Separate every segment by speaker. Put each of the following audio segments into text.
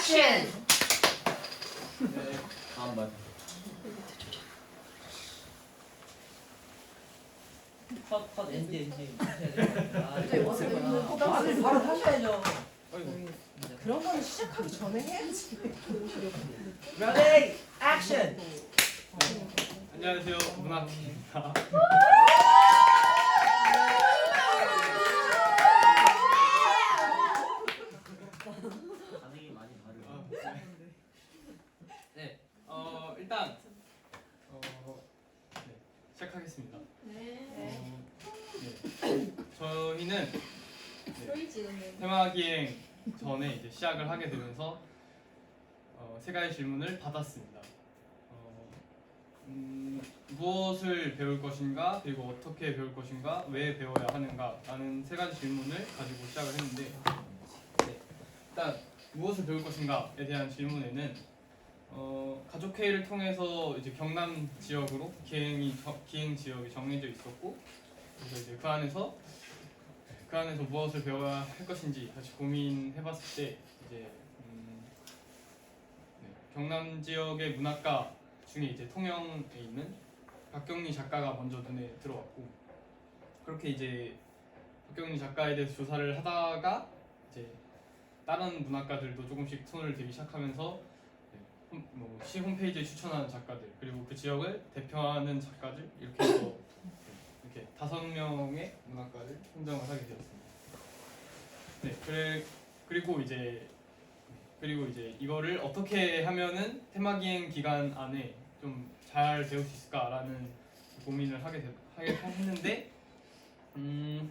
Speaker 1: 액션!
Speaker 2: 네, 다음 번.
Speaker 3: 컷 엔지 아,
Speaker 1: 갑자기
Speaker 3: 이거
Speaker 1: 어색해.
Speaker 3: 어떡하나. 아니, 바로 하셔야죠.
Speaker 1: 그런 거는 시작하기 전에 해야지.
Speaker 3: 레디 액션.
Speaker 2: 안녕하세요, 문학입니다.
Speaker 3: 반응이 많이 다르네.
Speaker 2: 네, 일단 네, 시작하겠습니다. 네, 저희는 테마 기행 전에 이제 시작을 하게 되면서 세 가지 질문을 받았습니다. 무엇을 배울 것인가, 그리고 어떻게 배울 것인가, 왜 배워야 하는가라는 세 가지 질문을 가지고 시작을 했는데, 네, 일단 무엇을 배울 것인가에 대한 질문에는 가족회의를 통해서 이제 경남 지역으로 기행 지역이 정해져 있었고, 그래서 이제 그 안에서 무엇을 배워야 할 것인지 같이 고민해봤을 때 이제 네, 경남 지역의 문학과 중에 이제 통영에 있는 박경리 작가가 먼저 눈에 들어왔고, 그렇게 이제 박경리 작가에 대해서 조사를 하다가 이제 다른 문학가들도 조금씩 손을 대기 시작하면서 시 홈페이지에 추천하는 작가들, 그리고 그 지역을 대표하는 작가들, 이렇게 해서 이렇게 5명의 문학가를 선정을 하게 되었습니다. 네, 그리고 이제 이거를 어떻게 하면은 테마기행 기간 안에 좀 잘 배울 수 있을까라는 고민을 했는데, 네,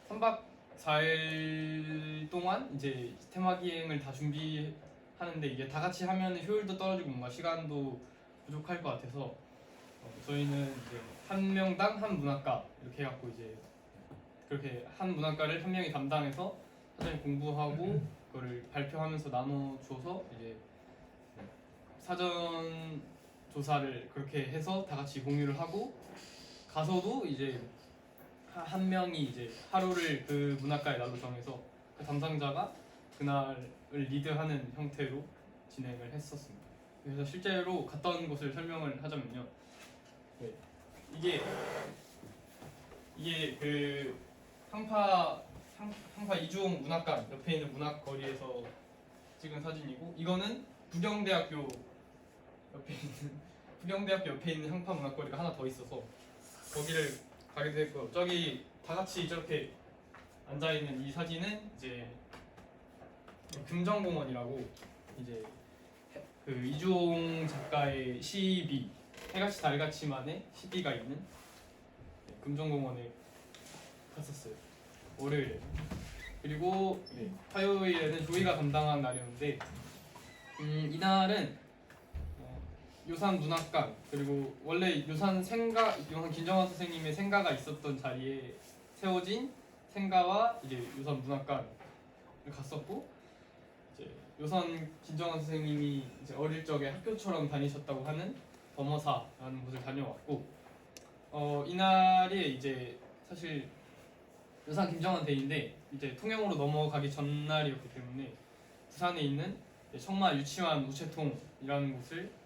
Speaker 2: 3박 4일 동안 이제 테마기행을 다 준비하는데 이게 다 같이 하면 효율도 떨어지고 뭔가 시간도 부족할 것 같아서 저희는 이제 한 명당 한 문학가 이렇게 해갖고 이제 그렇게 한 문학가를 한 명이 담당해서 사전에 공부하고 그거를 발표하면서 나눠줘서 이제 사전 조사를 그렇게 해서 다 같이 공유를 하고, 가서도 이제 한 명이 이제 하루를 그 문학가의 날로 정해서 그 담당자가 그날을 리드하는 형태로 진행을 했었습니다. 그래서 실제로 갔던 곳을 설명을 하자면요, 네, 이게 그 항파 이주홍 문학관 옆에 있는 문학거리에서 찍은 사진이고, 이거는 부경대학교 옆에 있는 항파 문학거리가 하나 더 있어서 거기를 가게 됐고, 저기 다 같이 저렇게 앉아 있는 이 사진은 이제 금정공원이라고 이제 그 이주홍 작가의 시비 해같이 달같이만의 시비가 있는 금정공원에 갔었어요, 월요일에. 그리고 화요일에는 조이가 담당한 날이었는데, 이날은 요산 문학관, 그리고 원래 요산 김정환 선생님의 생가가 있었던 자리에 세워진 생가와 이제 요산 문학관을 갔었고, 이제 요산 김정환 선생님이 이제 어릴 적에 학교처럼 다니셨다고 하는 범어사라는 곳을 다녀왔고, 이날이 이제 사실 요산 김정환 데이인데 이제 통영으로 넘어가기 전날이었기 때문에 부산에 있는 청마 유치원 우체통이라는 곳을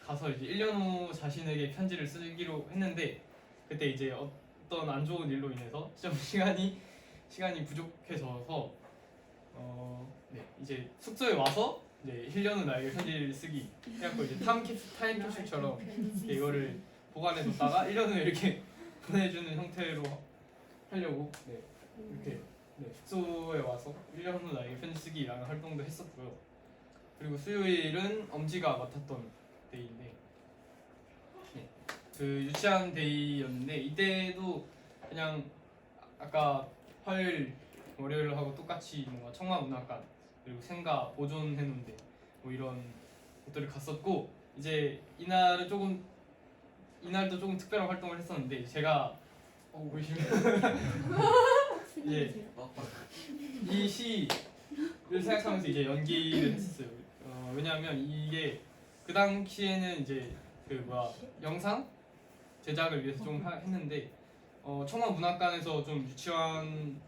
Speaker 2: 가서 이제 1년 후 자신에게 편지를 쓰기로 했는데, 그때 이제 어떤 안 좋은 일로 인해서 좀 시간이 부족해져서 이제 숙소에 와서 이제 1년 후 나에게 편지를 쓰기 해갖고 이제 타임캡슐처럼 이거를 보관해뒀다가 1년 후에 이렇게 보내주는 형태로 하려고 이렇게 숙소에 와서 1년 후 나에게 편지 쓰기라는 활동도 했었고요. 그리고 수요일은 엄지가 맡았던 데이인데, 그 유치원 데이였는데, 이때도 그냥 아까 월요일 하고 똑같이 뭔가 청마문학관 그리고 생가 보존해놓은 데 뭐 이런 곳들을 갔었고, 이제 이날도 조금 특별한 활동을 했었는데, 제가 보시면 이 시를 생각하면서 이제 연기를 했었어요. 왜냐하면 이게 그 당시에는 이제 영상 제작을 위해서 좀 했는데, 청와문학관에서 좀 유치원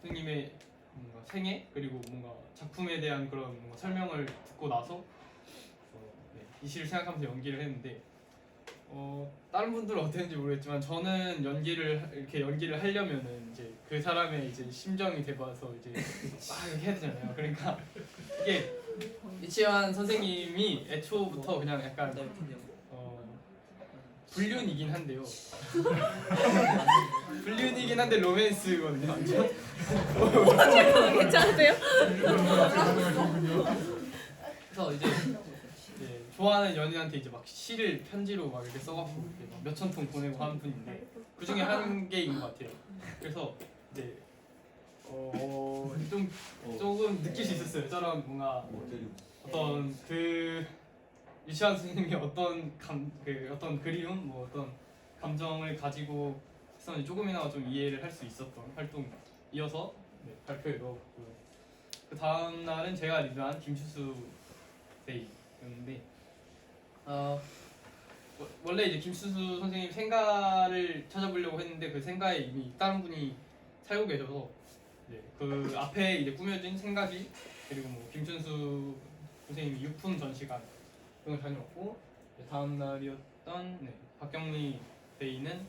Speaker 2: 선생님의 뭔가 생애 그리고 뭔가 작품에 대한 그런 뭔가 설명을 듣고 나서 이 시를 생각하면서 연기를 했는데 다른 분들은 어땠는지 모르겠지만 저는 이렇게 연기를 하려면은 이제 그 사람의 이제 심정이 돼봐서 이제 막 이렇게 해야 되잖아요. 그러니까 이게 이치환 선생님이 애초부터 그냥 약간 불륜이긴 한데요. 불륜이긴 한데 로맨스거든요.
Speaker 4: 괜찮으세요?
Speaker 2: 그래서 이제 좋아하는 연인한테 이제 막 시를 편지로 막 이렇게 써갖고 이렇게 막 몇천 통 보내고 하는 분인데 그 중에 한 개인 것 같아요. 그래서 이제 조금 느낄 수 있었어요. 저랑 뭔가 어떤 그 유치원 선생님이 어떤 어떤 그리움, 뭐 어떤 감정을 가지고 했었는지 조금이나마 좀 이해를 할 수 있었던 활동이어서 발표에 넣었고요. 그 다음 날은 제가 리드한 김추수 데이였는데 원래 이제 김추수 선생님 생가를 찾아보려고 했는데 그 생가에 이미 다른 분이 살고 계셔서 그 앞에 이제 꾸며진 생가지 그리고 뭐 김춘수 선생님이 유품 전시관 등을 다녀왔고 다음 날이었던 박경리 데이는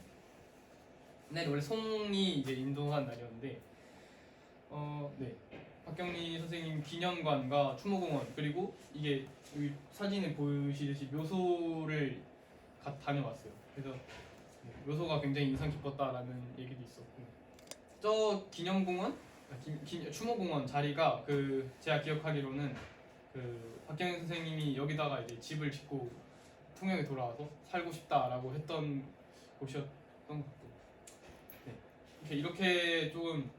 Speaker 2: 원래 송이 이제 인도한 날이었는데 박경리 선생님 기념관과 추모공원 그리고 이게 여기 사진에 보시듯이 묘소를 다녀왔어요. 그래서 묘소가 굉장히 인상 깊었다라는 얘기도 있었고 저 기념공원, 추모공원 자리가 제가 기억하기로는 박경리 선생님이 여기다가 이제 집을 짓고 통영에 돌아와서 살고 싶다라고 했던 곳이었던 것 같고 이렇게 조금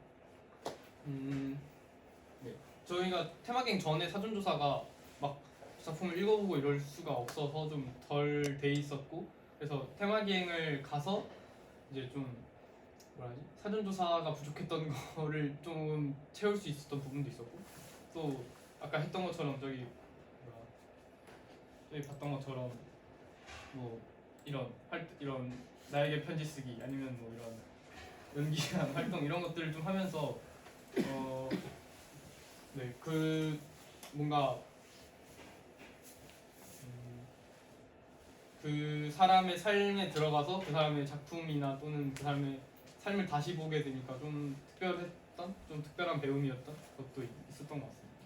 Speaker 2: 저희가 테마갱 전에 사전조사가 막 작품을 읽어보고 이럴 수가 없어서 좀 덜 돼 있었고 그래서 테마기행을 가서 이제 좀 사전조사가 부족했던 거를 좀 채울 수 있었던 부분도 있었고 또 아까 했던 것처럼 저기 봤던 것처럼 뭐 이런 나에게 편지 쓰기 아니면 뭐 이런 연기한 활동 이런 것들을 좀 하면서 뭔가 그 사람의 삶에 들어가서 그 사람의 작품이나 또는 그 사람의 삶을 다시 보게 되니까 좀 특별한 배움이었던 것도 있었던 것 같습니다.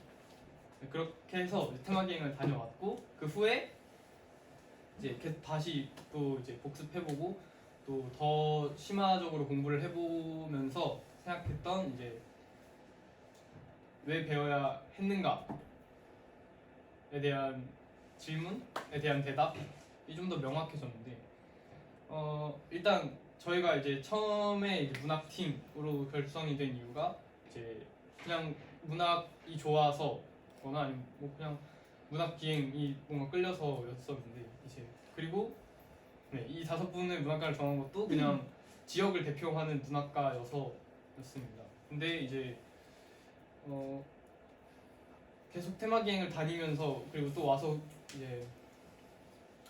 Speaker 2: 그렇게 해서 테마기행을 다녀왔고 그 후에 이제 다시 또 이제 복습해보고 또 더 심화적으로 공부를 해보면서 생각했던 이제 왜 배워야 했는가에 대한 질문에 대한 대답이 좀 더 명확해졌는데 일단 저희가 이제 처음에 이제 문학팀으로 결성이 된 이유가 이제 그냥 문학이 좋아서거나 아니면 뭐 그냥 문학 기행이 뭔가 끌려서였었는데 이제 그리고 이 5분의 문학과를 정한 것도 그냥 지역을 대표하는 문학과여서였습니다. 근데 이제 계속 테마기행을 다니면서 그리고 또 와서 이제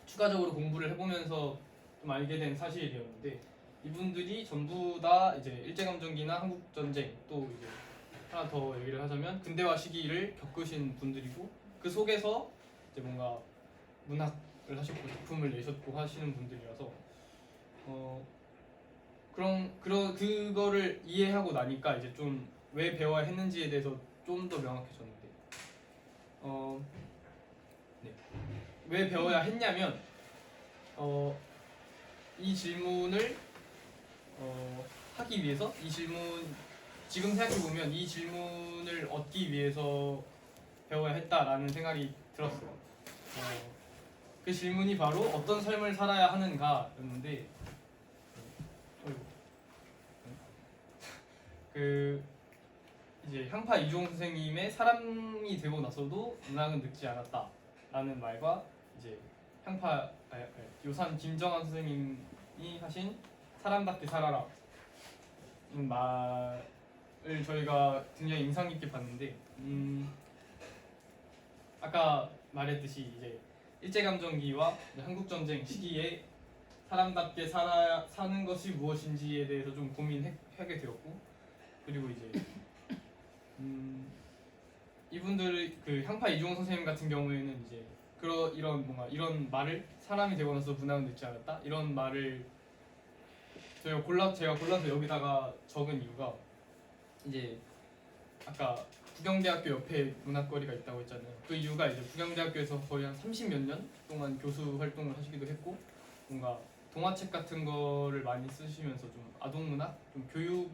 Speaker 2: 추가적으로 공부를 해보면서 좀 알게 된 사실이었는데 이분들이 전부 다 이제 일제감정기나 한국전쟁 또 이제 하나 더 얘기를 하자면 근대화 시기를 겪으신 분들이고 그 속에서 이제 뭔가 문학을 하셨고 작품을 내셨고 하시는 분들이라서 그거를 이해하고 나니까 이제 좀 왜 배워야 했는지에 대해서 좀 더 명확해졌는데 왜 배워야 했냐면 이 질문을 하기 위해서 지금 생각해보면 이 질문을 얻기 위해서 배워야 했다라는 생각이 들었어요. 그 질문이 바로 어떤 삶을 살아야 하는가였는데 이제 향파 이종 선생님의 사람이 되고 나서도 문학은 늙지 않았다라는 말과 이제 요산 김정한 선생님이 하신 사람답게 살아라 말을 저희가 굉장히 인상 깊게 봤는데 아까 말했듯이 이제 일제감정기와 한국전쟁 시기에 사람답게 사는 것이 무엇인지에 대해서 좀 고민하게 되었고 그리고 이제 이분들 그 향파 이종호 선생님 같은 경우에는 이제 이런 뭔가 이런 말을 사람이 되고 나서 문학은 늙지 않았다 이런 말을 제가 골라서 여기다가 적은 이유가 이제 아까 부경대학교 옆에 문학거리가 있다고 했잖아요. 그 이유가 이제 부경대학교에서 거의 한 30몇 년 동안 교수 활동을 하시기도 했고 뭔가 동화책 같은 거를 많이 쓰시면서 좀 아동문학, 좀 교육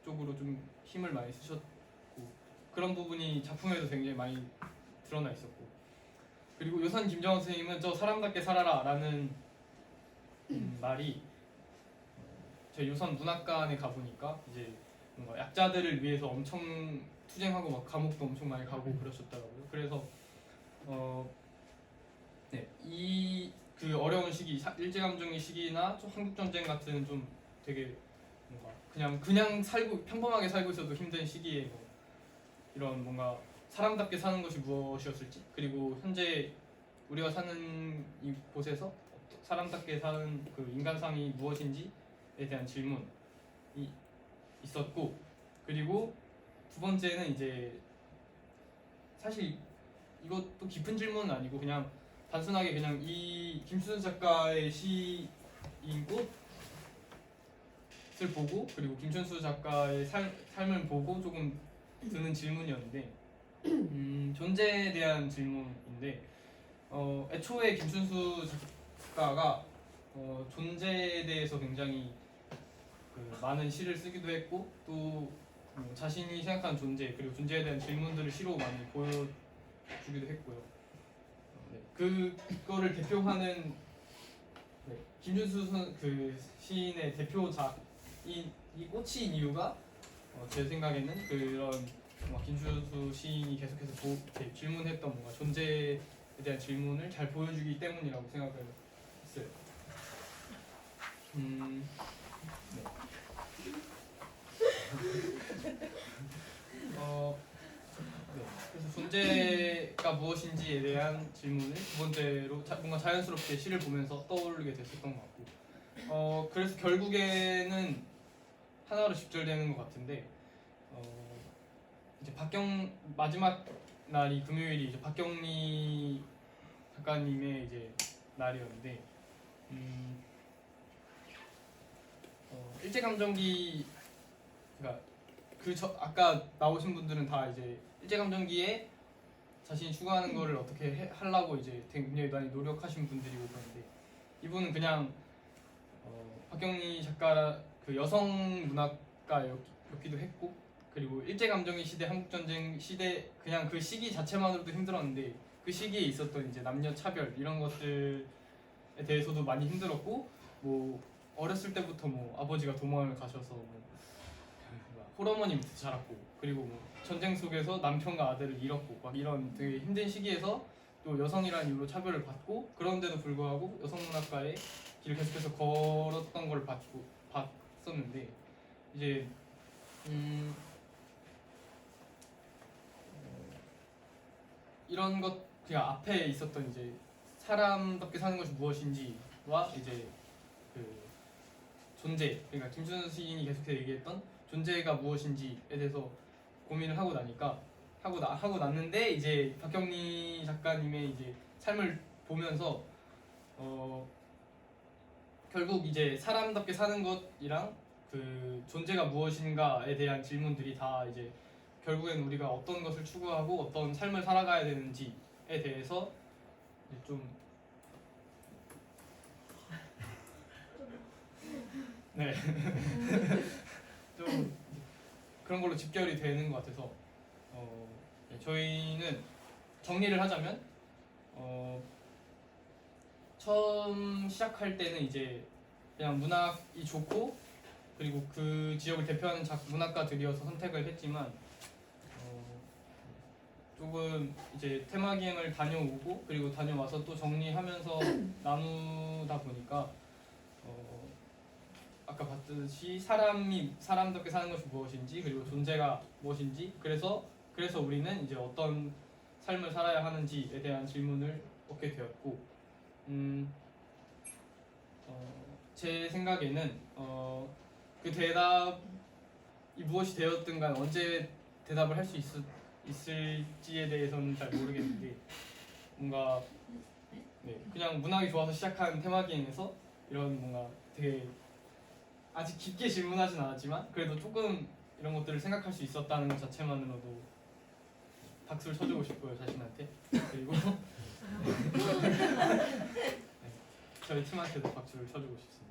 Speaker 2: 쪽으로 좀 힘을 많이 쓰셨고 그런 부분이 작품에도 굉장히 많이 드러나 있었고 그리고 요선 김정원 선생님은 저 사람답게 살아라 라는 말이 제 요선 문학관에 가보니까 이제 뭔가 약자들을 위해서 엄청 투쟁하고 막 감옥도 엄청 많이 가고 그러셨더라고요. 그래서 이 그 어려운 시기 일제감정의 시기나 좀 한국전쟁 같은 좀 되게 뭔가 그냥 살고 평범하게 살고 있어도 힘든 시기에 뭐 이런 뭔가 사람답게 사는 것이 무엇이었을지 그리고 현재 우리가 사는 이곳에서 사람답게 사는 그 인간상이 무엇인지에 대한 질문이 있었고 그리고 두 번째는 이제 사실 이것도 깊은 질문은 아니고 그냥 단순하게 그냥 이 김수선 작가의 시인 꽃을 보고 그리고 김춘수 작가의 삶을 보고 조금 드는 질문이었는데 존재에 대한 질문인데 애초에 김춘수 작가가 존재에 대해서 굉장히 그 많은 시를 쓰기도 했고 또 자신이 생각하는 존재 그리고 존재에 대한 질문들을 시로 많이 보여주기도 했고요. 그거를 대표하는 김준수 그 시인의 대표작인 이 꽃인 이유가 제 생각에는 그런 김준수 시인이 계속해서 질문했던 뭔가 존재에 대한 질문을 잘 보여주기 때문이라고 생각을 했어요. 그래서 존재가 무엇인지에 대한 질문을 두 번째로 뭔가 자연스럽게 시를 보면서 떠오르게 됐었던 것 같고 그래서 결국에는 하나로 집절되는 것 같은데 이제 마지막 날이 금요일이 이제 박경리 작가님의 이제 날이었는데 일제감정기 그러니까 아까 나오신 분들은 다 이제 일제감정기에 자신이 추구하는 거를 어떻게 하려고 이제 굉장히 많이 노력하신 분들이고 그런데 이분은 그냥 박경리 작가 그 여성 문학가였기도 했고 그리고 일제감정기 시대 한국전쟁 시대 그냥 그 시기 자체만으로도 힘들었는데 그 시기에 있었던 이제 남녀 차별 이런 것들에 대해서도 많이 힘들었고 뭐 어렸을 때부터 뭐 아버지가 도망을 가셔서 뭐 홀어머니 밑에 자랐고 그리고 뭐 전쟁 속에서 남편과 아들을 잃었고 막 이런 되게 힘든 시기에서 또 여성이라는 이유로 차별을 받고 그런데도 불구하고 여성문학가의 길을 계속해서 걸었던 걸 봤었는데 이제 이런 것 그냥 앞에 있었던 이제 사람답게 사는 것이 무엇인지와 이제 그 존재 그러니까 김준수 시인이 계속해서 얘기했던 존재가 무엇인지에 대해서 고민을 하고 나니까 하고 났는데 이제 박경리 작가님의 이제 삶을 보면서 결국 이제 사람답게 사는 것이랑 그 존재가 무엇인가에 대한 질문들이 다 이제 결국엔 우리가 어떤 것을 추구하고 어떤 삶을 살아가야 되는지에 대해서 이제 좀 네. 좀 그런 걸로 집결이 되는 것 같아서 저희는 정리를 하자면 처음 시작할 때는 이제 그냥 문학이 좋고 그리고 그 지역을 대표하는 문학가들이어서 선택을 했지만 조금 이제 테마기행을 다녀오고 그리고 다녀와서 또 정리하면서 나누다 보니까 아까 봤듯이 사람답게 사는 것이 무엇인지 그리고 존재가 무엇인지 그래서 우리는 이제 어떤 삶을 살아야 하는지에 대한 질문을 얻게 되었고 제 생각에는 그 대답이 무엇이 되었든 간 언제 대답을 할 수 있을지에 대해서는 잘 모르겠는데 뭔가 네, 그냥 문학이 좋아서 시작한 테마기행에서 이런 뭔가 되게 아직 깊게 질문하진 않았지만 그래도 조금 이런 것들을 생각할 수 있었다는 것 자체만으로도 박수를 쳐주고 싶고요 자신한테. 그리고 네, 저희 팀한테도 박수를 쳐주고 싶습니다.